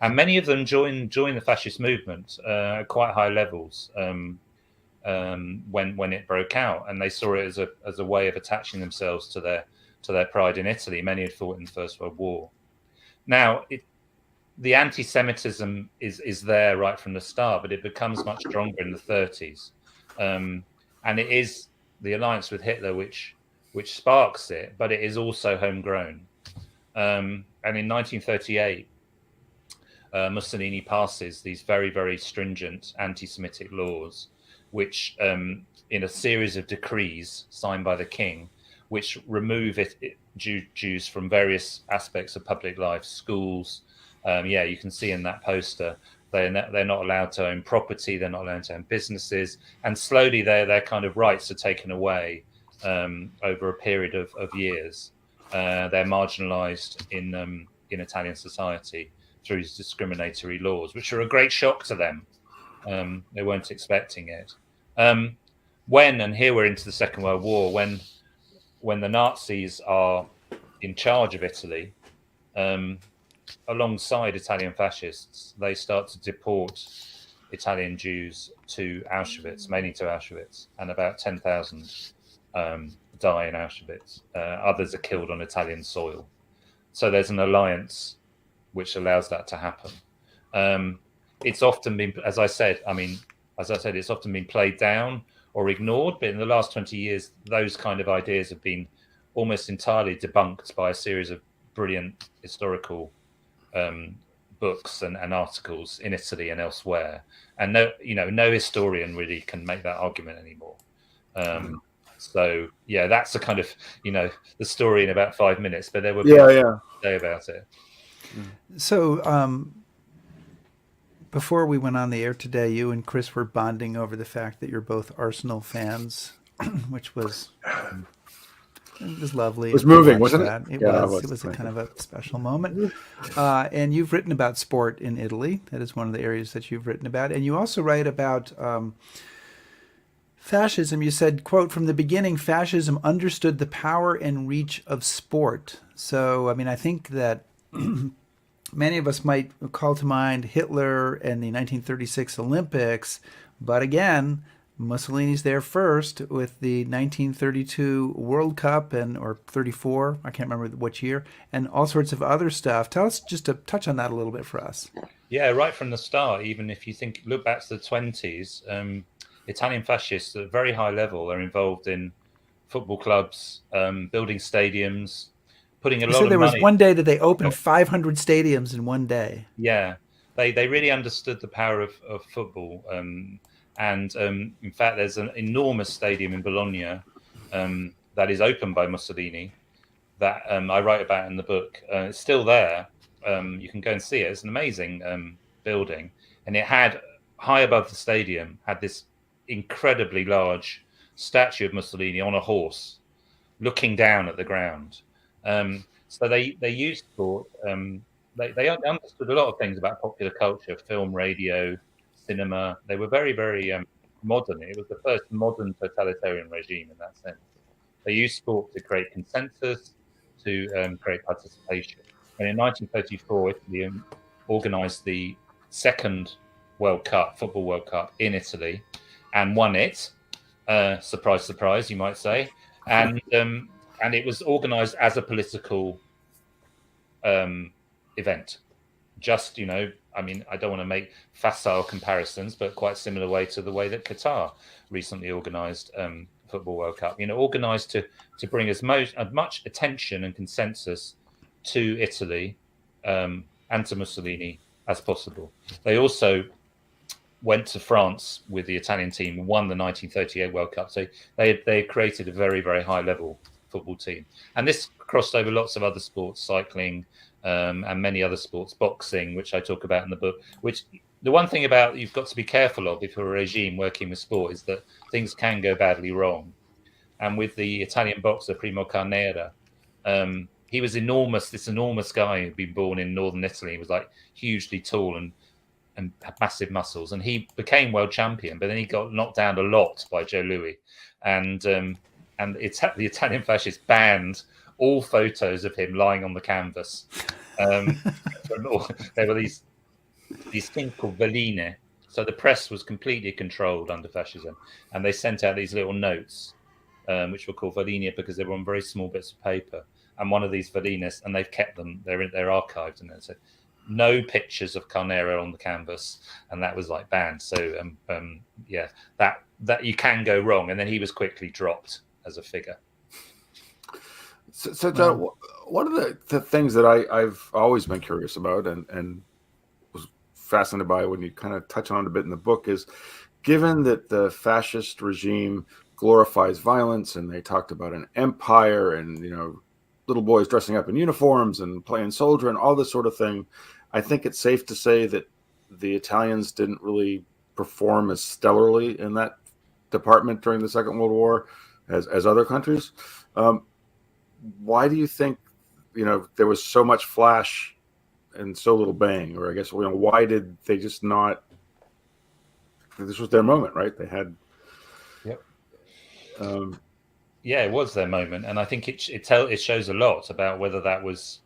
and many of them joined the fascist movement at quite high levels when it broke out, and they saw it as a way of attaching themselves to their pride in Italy. Many had fought in the First World War. Now, the anti-Semitism is there right from the start, but it becomes much stronger in the 30s, and it is the alliance with Hitler which sparks it, but it is also homegrown. And in 1938, Mussolini passes these very, very stringent anti-Semitic laws, which, in a series of decrees signed by the king, which remove Jews from various aspects of public life, schools. You can see in that poster, they're not allowed to own property, they're not allowed to own businesses, and slowly their kind of rights are taken away over a period of years. They're marginalised in Italian society through these discriminatory laws, which are a great shock to them. They weren't expecting it. And here we're into the Second World War, when the Nazis are in charge of Italy, alongside Italian fascists, they start to deport Italian Jews to Auschwitz, mainly to Auschwitz, and about 10,000 die in Auschwitz. Others are killed on Italian soil. So there's an alliance which allows that to happen. It's often been, as I said, it's often been played down or ignored, but in the last 20 years, those kind of ideas have been almost entirely debunked by a series of brilliant historical books and articles in Italy and elsewhere. And no historian really can make that argument anymore. So that's a kind of the story in about 5 minutes, but there would be to say about it. So before we went on the air today, you and Chris were bonding over the fact that you're both Arsenal fans, which was lovely. It was moving, wasn't it? It was a kind of a special moment. And you've written about sport in Italy. That is one of the areas that you've written about. And you also write about fascism. You said, quote, "From the beginning, fascism understood the power and reach of sport." So, I think that many of us might call to mind Hitler and the 1936 Olympics, but again, Mussolini's there first with the 1932 World Cup or 34, I can't remember which year, and all sorts of other stuff. Tell us, just to touch on that a little bit for us. Yeah, right from the start, even if you look back to the 20s, Italian fascists at a very high level are involved in football clubs, building stadiums, putting a lot of money. There was one day that they opened 500 stadiums in one day. Yeah, they really understood the power of football. And in fact, there's an enormous stadium in Bologna that is opened by Mussolini that I write about in the book. It's still there. You can go and see it. It's an amazing building. And it had, high above the stadium, had this incredibly large statue of Mussolini on a horse looking down at the ground. So they used sport. They understood a lot of things about popular culture, film, radio, cinema. They were very, very modern. It was the first modern totalitarian regime in that sense. They used sport to create consensus, to create participation. And in 1934, Italy organised the second Football World Cup in Italy, and won it. Surprise, surprise, you might say. And it was organised as a political event. just, I mean, I don't want to make facile comparisons, but quite similar way to the way that Qatar recently organised Football World Cup. Organised to bring as much attention and consensus to Italy and to Mussolini as possible. They also went to France with the Italian team, won the 1938 World Cup. So they created a very, very high level football team. And this crossed over lots of other sports, cycling, and many other sports, boxing, which I talk about in the book. Which the one thing about you've got to be careful of if you're a regime working with sport is that things can go badly wrong. And with the Italian boxer Primo Carnera, he was enormous. This enormous guy who'd been born in northern Italy. He was like hugely tall and had massive muscles, and he became world champion. But then he got knocked down a lot by Joe Louis, and the Italian fascists banned all photos of him lying on the canvas. There were these things called veline. So the press was completely controlled under fascism, and they sent out these little notes, which were called veline because they were on very small bits of paper. And one of these velines, and they've kept them. They're archived, and it said no pictures of Carnera on the canvas, and that was like banned. So yeah, that you can go wrong, and then he was quickly dropped as a figure. So John, one of the things that I've always been curious about and was fascinated by when you kind of touch on it a bit in the book is, given that the fascist regime glorifies violence and they talked about an empire and, little boys dressing up in uniforms and playing soldier and all this sort of thing, I think it's safe to say that the Italians didn't really perform as stellarly in that department during the Second World War as other countries. Why do you think, there was so much flash and so little bang? Or I guess, why did they just not? This was their moment, right? They had. Yep. Yeah, it was their moment, and I think it shows a lot about whether that was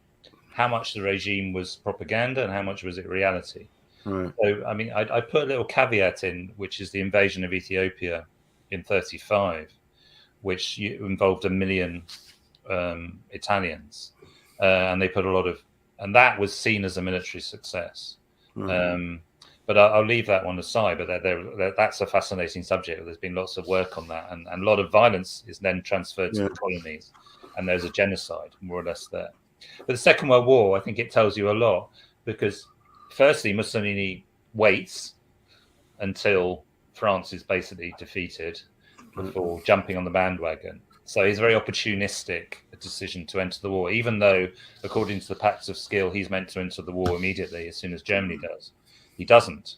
how much the regime was propaganda and how much was it reality. Right. So, I mean, I put a little caveat in, which is the invasion of Ethiopia in 1935, which involved 1 million Italians, and they put a lot of, and that was seen as a military success. Mm-hmm. But I'll leave that one aside. But that's a fascinating subject. There's been lots of work on that, and a lot of violence is then transferred to the colonies, and there's a genocide more or less there. But the Second World War, I think it tells you a lot, because firstly, Mussolini waits until France is basically defeated before jumping on the bandwagon. So he's very opportunistic decision to enter the war, even though, according to the Pacts of Skill, he's meant to enter the war immediately as soon as Germany does. He doesn't.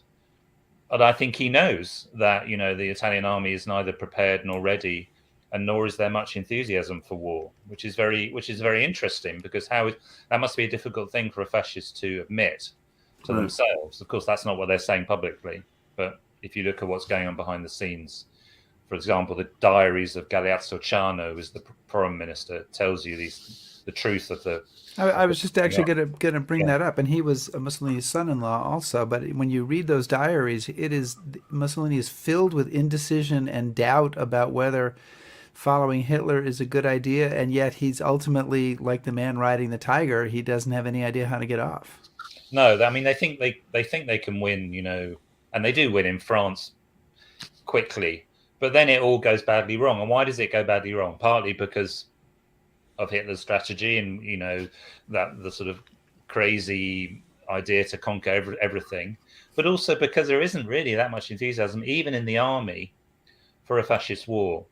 But I think he knows that, the Italian army is neither prepared nor ready, and nor is there much enthusiasm for war, which is very interesting, because that must be a difficult thing for a fascist to admit to themselves. Of course, that's not what they're saying publicly, but if you look at what's going on behind the scenes, for example, the diaries of Galeazzo Ciano, who's the foreign minister, tells you the truth of the. I was just actually going to bring that up, and he was Mussolini's son-in-law also. But when you read those diaries, Mussolini is filled with indecision and doubt about whether following Hitler is a good idea, and yet he's ultimately like the man riding the tiger. He doesn't have any idea how to get off. No, I mean, they think they can win, and they do win in France quickly, but then it all goes badly wrong. And why does it go badly wrong? Partly because of Hitler's strategy and, that the sort of crazy idea to conquer everything, but also because there isn't really that much enthusiasm, even in the army, for a fascist war.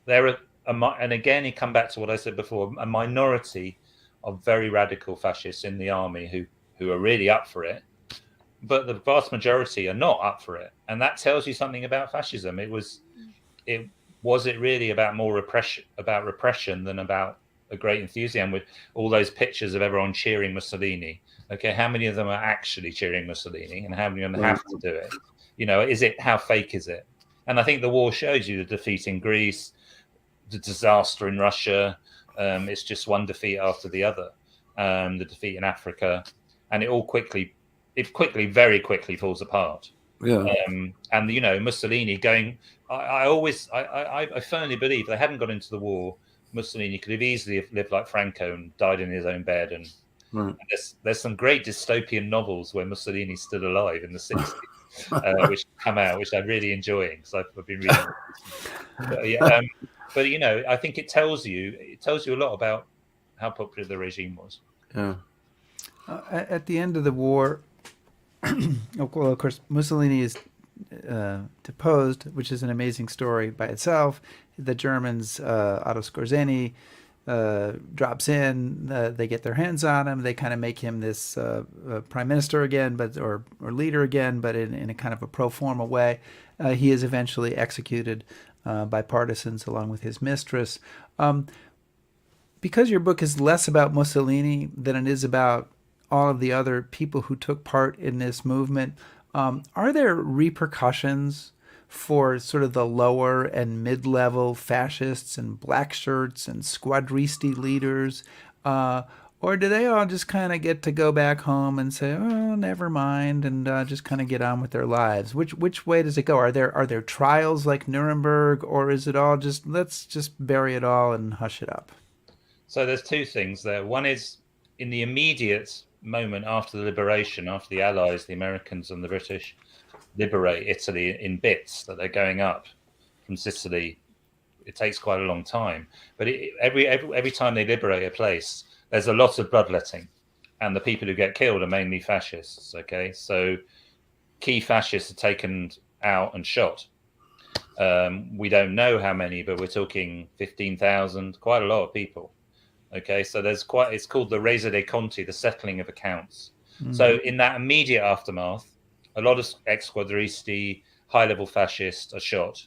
There are, and again, you come back to what I said before, a minority of very radical fascists in the army who are really up for it, but the vast majority are not up for it. And that tells you something about fascism. Was it really about more repression than about a great enthusiasm, with all those pictures of everyone cheering Mussolini? Okay, how many of them are actually cheering Mussolini, and how many of them have to do it? How fake is it? And I think the war shows you the defeat in Greece, the disaster in Russia. It's just one defeat after the other. The defeat in Africa, and very quickly falls apart. Yeah. And Mussolini going. I firmly believe they hadn't got into the war, Mussolini could have easily lived like Franco and died in his own bed, and Right. There's some great dystopian novels where Mussolini's still alive in the 60s, which come out, which I'm really enjoying. So I've been reading. But, yeah, but I think it tells you a lot about how popular the regime was. Yeah. At the end of the war, well, of course, Mussolini is deposed, which is an amazing story by itself. The Germans, Otto Skorzeny, drops in. They get their hands on him. They kind of make him this prime minister again, or leader again, but in a kind of a pro forma way. He is eventually executed by partisans along with his mistress. Because your book is less about Mussolini than it is about all of the other people who took part in this movement, are there repercussions for sort of the lower and mid-level fascists and black shirts and squadristi leaders? Or do they all just kind of get to go back home and say, "Oh, never mind," and just kind of get on with their lives? Which way does it go? Are there trials like Nuremberg, or is it all just let's just bury it all and hush it up? So there's two things there. One is in the immediate moment after the liberation, after the Allies, the Americans and the British liberate Italy in bits, that they're going up from Sicily. It takes quite a long time, but every time they liberate a place, there's a lot of bloodletting, and the people who get killed are mainly fascists. Okay, so key fascists are taken out and shot. We don't know how many, but we're talking 15,000, quite a lot of people. Okay, so it's called the Resa dei Conti, the settling of accounts. Mm-hmm. So in that immediate aftermath, a lot of ex-squadristi, high-level fascists are shot,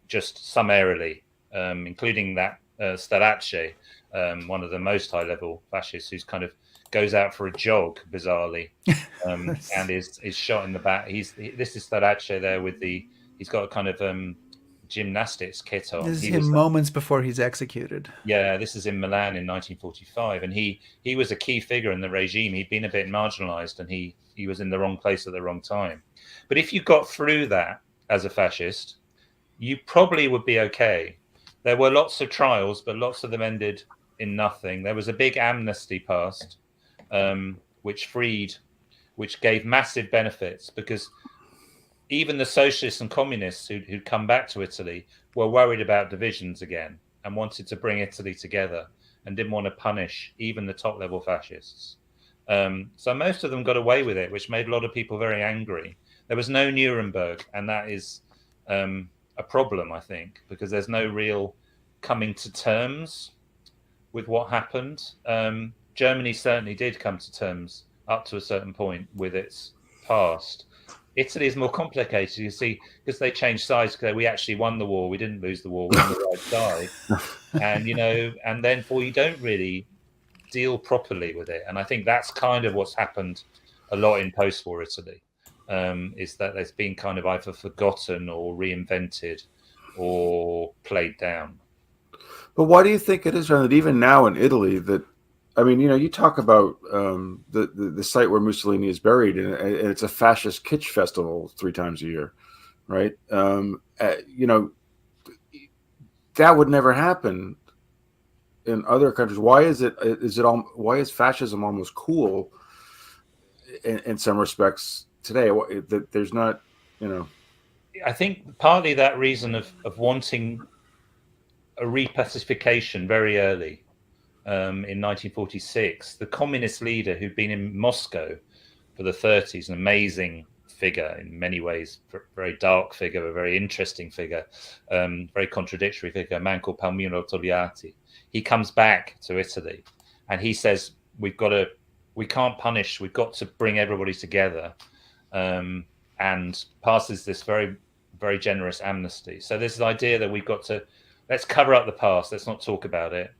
just summarily, including that Starace, one of the most high-level fascists, who's kind of goes out for a jog, bizarrely, and is shot in the back. This is Starace there with he's got a kind of gymnastics kit on. This is him moments before he's executed. Yeah, this is in Milan in 1945, and he was a key figure in the regime. He'd been a bit marginalized, and he was in the wrong place at the wrong time. But if you got through that as a fascist, you probably would be okay. There were lots of trials, but lots of them ended in nothing. There was a big amnesty passed, which gave massive benefits, because even the socialists and communists who'd come back to Italy were worried about divisions again and wanted to bring Italy together and didn't want to punish even the top level fascists. So most of them got away with it, which made a lot of people very angry. There was no Nuremberg, and that is a problem, I think, because there's no real coming to terms with what happened. Germany certainly did come to terms up to a certain point with its past. Italy is more complicated, you see, because they changed sides. Because we actually won the war, we didn't lose the war, we're on the right side, and then you don't really deal properly with it. And I think that's kind of what's happened a lot in post-war Italy, is that there's been kind of either forgotten or reinvented or played down. But why do you think it is, John, that even now in Italy, that I mean, you talk about the site where Mussolini is buried, and it's a fascist kitsch festival 3 times a year, right? That would never happen in other countries. Why is it? Why is fascism almost cool in some respects today? That there's not, I think partly that reason of wanting a repacification very early. In 1946, the communist leader who'd been in Moscow for the 30s, an amazing figure in many ways, very dark figure, a very interesting figure, very contradictory figure, a man called Palmiro Togliatti. He comes back to Italy and he says, we can't punish, we've got to bring everybody together, and passes this very, very generous amnesty. So there's this idea that let's cover up the past, let's not talk about it.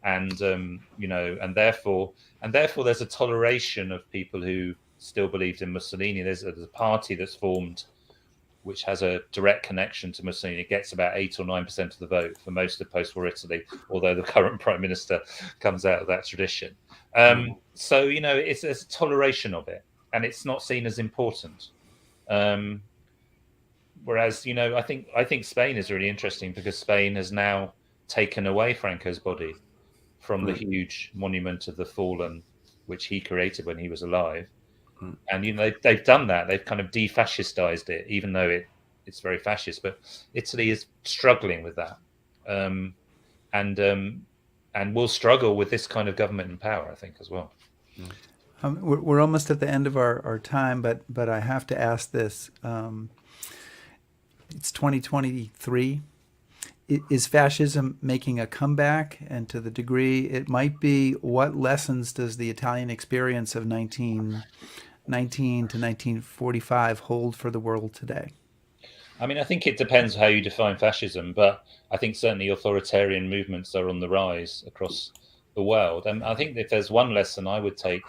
And and therefore there's a toleration of people who still believed in Mussolini. There's a party that's formed which has a direct connection to Mussolini. It gets about 8 or 9% of the vote for most of post-war Italy, although the current prime minister comes out of that tradition. So there's a toleration of it, and it's not seen as important. Whereas I think Spain is really interesting, because Spain has now taken away Franco's body from the huge monument of the fallen, which he created when he was alive. And they've done that. They've kind of de-fascistized it, even though it's very fascist. But Italy is struggling with that, and will struggle with this kind of government in power, I think, as well. We're almost at the end of our time, but I have to ask this. It's 2023. Is fascism making a comeback? And to the degree it might be, what lessons does the Italian experience of 1919 to 1945 hold for the world today? I mean, I think it depends how you define fascism, but I think certainly authoritarian movements are on the rise across the world. And I think if there's one lesson I would take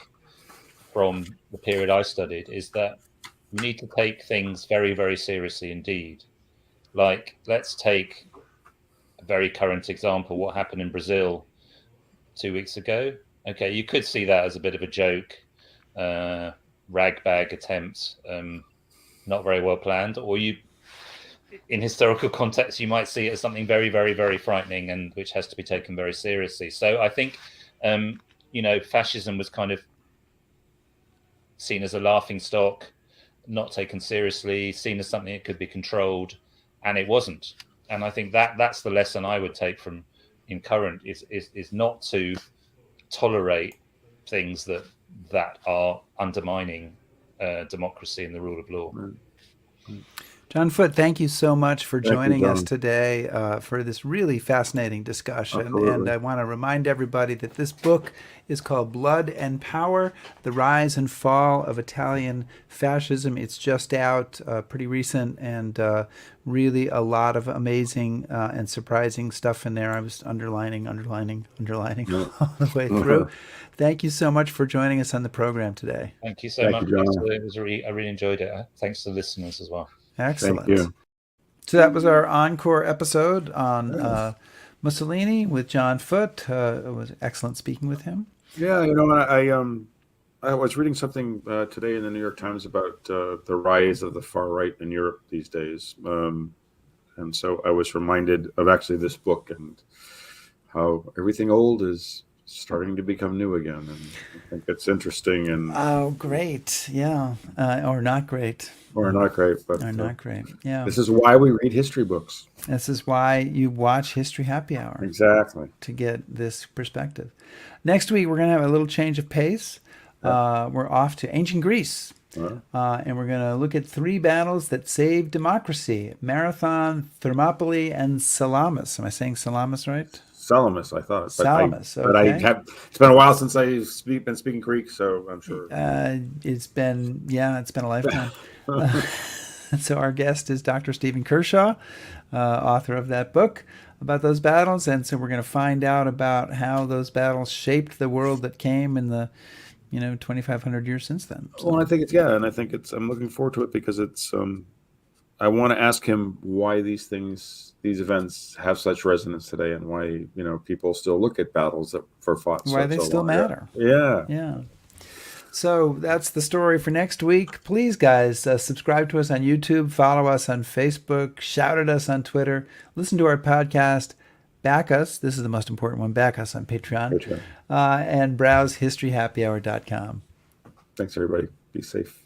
from the period I studied, is that we need to take things very, very seriously indeed. Like, let's take a very current example, what happened in Brazil 2 weeks ago. Okay, you could see that as a bit of a joke, ragbag attempt, not very well planned, or in historical context, you might see it as something very, very, very frightening, and which has to be taken very seriously. So I think, fascism was kind of seen as a laughing stock, not taken seriously, seen as something that could be controlled, and it wasn't. And I think that's the lesson I would take from in current is not to tolerate things that are undermining democracy and the rule of law. John Foote, thank you so much for joining us today for this really fascinating discussion. Absolutely. And I want to remind everybody that this book is called Blood and Power, The Rise and Fall of Italian Fascism. It's just out, pretty recent, and really a lot of amazing and surprising stuff in there. I was underlining all the way through. Thank you so much for joining us on the program today. Thank you so much. I really enjoyed it. Thanks to the listeners as well. Excellent. Thank you. So that was our encore episode on Mussolini with John Foote. It was excellent speaking with him. Yeah, I was reading something today in the New York Times about the rise of the far right in Europe these days, and so I was reminded of actually this book and how everything old is starting to become new again, and I think it's interesting. And oh, great, yeah, or not great. Or not great, but not great. Yeah. This is why we read history books. This is why you watch History Happy Hour. Exactly. To get this perspective. Next week, we're going to have a little change of pace. We're off to ancient Greece. And we're going to look at 3 battles that saved democracy: Marathon, Thermopylae, and Salamis. Am I saying Salamis right? Salamis, I thought. Salamis, okay. But it's been a while since I've been speaking Greek, so I'm sure. It's been a lifetime. So our guest is Dr. Stephen Kershaw, author of that book about those battles. And so we're going to find out about how those battles shaped the world that came in the 2,500 years since then. So. Well, I think I'm looking forward to it because it's, I want to ask him why these events have such resonance today, and why, people still look at battles that were fought. Why they still matter. Yeah. So that's the story for next week. Please, guys, subscribe to us on YouTube, follow us on Facebook, shout at us on Twitter, listen to our podcast, back us. This is the most important one. Back us on Patreon. And browse historyhappyhour.com. Thanks, everybody. Be safe.